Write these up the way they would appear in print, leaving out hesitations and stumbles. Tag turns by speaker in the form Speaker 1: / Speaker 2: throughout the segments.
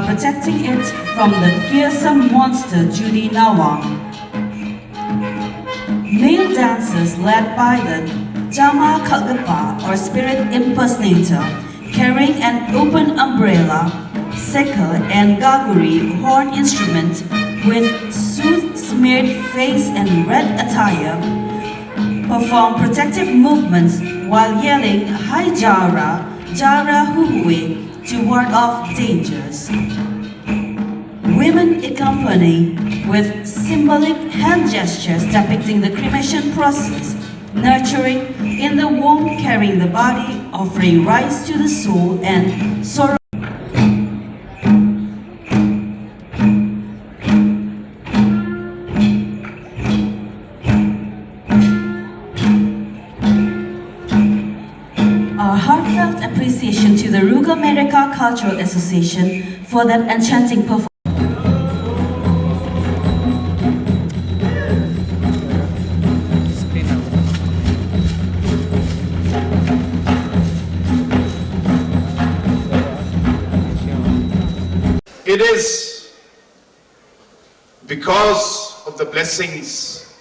Speaker 1: protecting it from the fearsome monster Judy Nawang. Male dancers led by the Jama Kalgapa or spirit impersonator, carrying an open umbrella, sekar and gaguri horn instrument with soot-smeared face and red attire, perform protective movements while yelling Hai Jara, Jara Huwe to ward off dangers. Women accompany with symbolic hand gestures depicting the cremation process, nurturing in the womb, carrying the body, offering rice to the soul and sorrow. Our heartfelt appreciation to the Ruga America Cultural Association for that enchanting performance.
Speaker 2: It is because of the blessings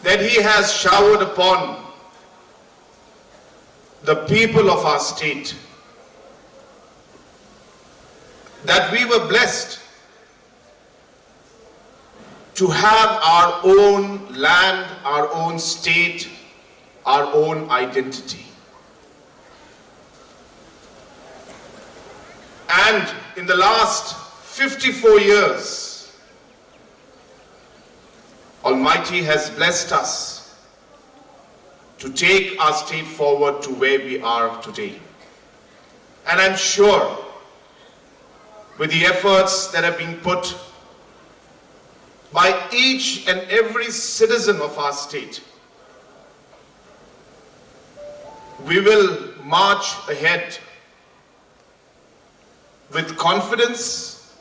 Speaker 2: that He has showered upon the people of our state that we were blessed to have our own land, our own state, our own identity. And in the last 54 years, Almighty has blessed us to take our state forward to where we are today. And I'm sure with the efforts that have been put by each and every citizen of our state, we will march ahead with confidence,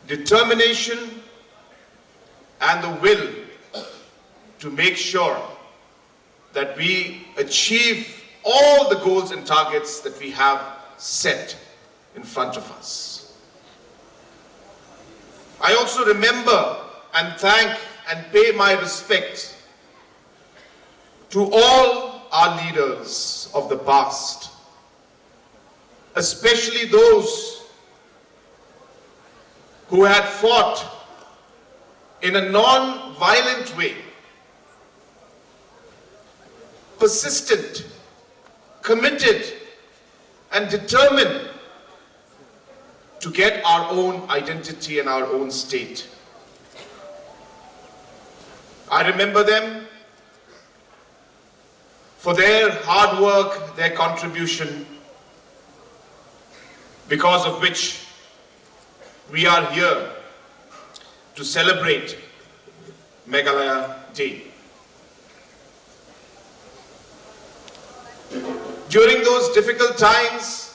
Speaker 2: determination, and the will to make sure that we achieve all the goals and targets that we have set in front of us. I also remember and thank and pay my respect to all our leaders of the past, especially those who had fought in a non-violent way, persistent, committed, and determined to get our own identity and our own state. I remember them for their hard work, their contribution, because of which we are here to celebrate Meghalaya Day. During those difficult times,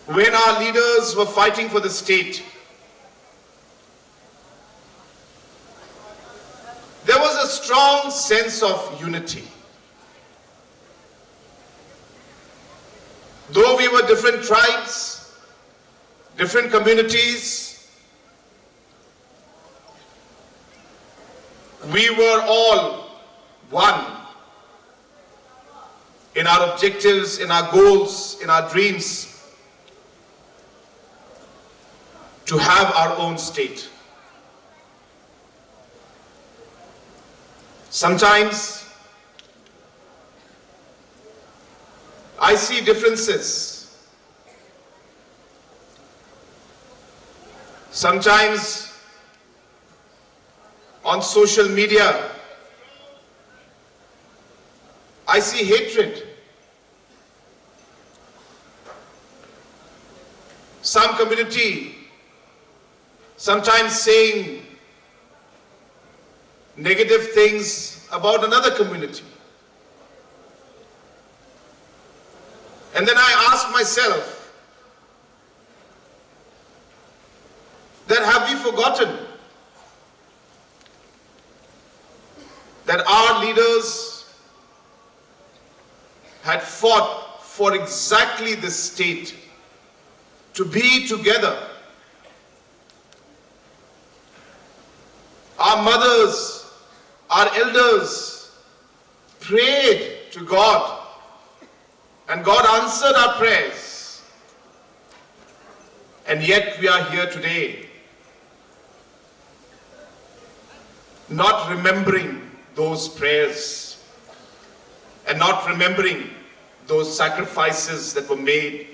Speaker 2: when our leaders were fighting for the state, there was a strong sense of unity. Though we were different tribes, different communities, we were all one in our objectives, in our goals, in our dreams to have our own state. Sometimes I see differences. Sometimes on social media, I see hatred. Some community sometimes saying negative things about another community. And then I ask myself, that have we forgotten that our leaders had fought for exactly this state to be together. Our mothers, our elders prayed to God, and God answered our prayers. And yet we are here today, not remembering those prayers and not remembering those sacrifices that were made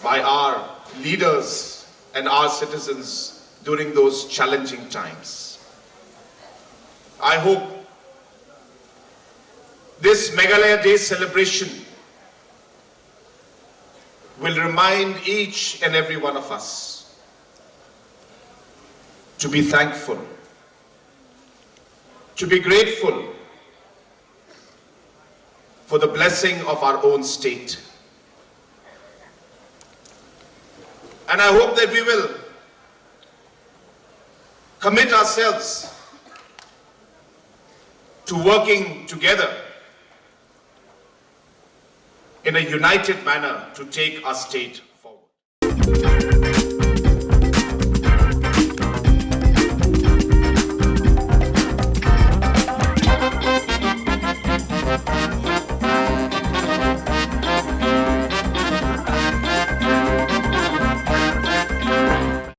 Speaker 2: by our leaders and our citizens during those challenging times. I hope this Meghalaya Day celebration will remind each and every one of us to be thankful, to be grateful for the blessing of our own state. And I hope that we will commit ourselves to working together in a united manner to take our state forward.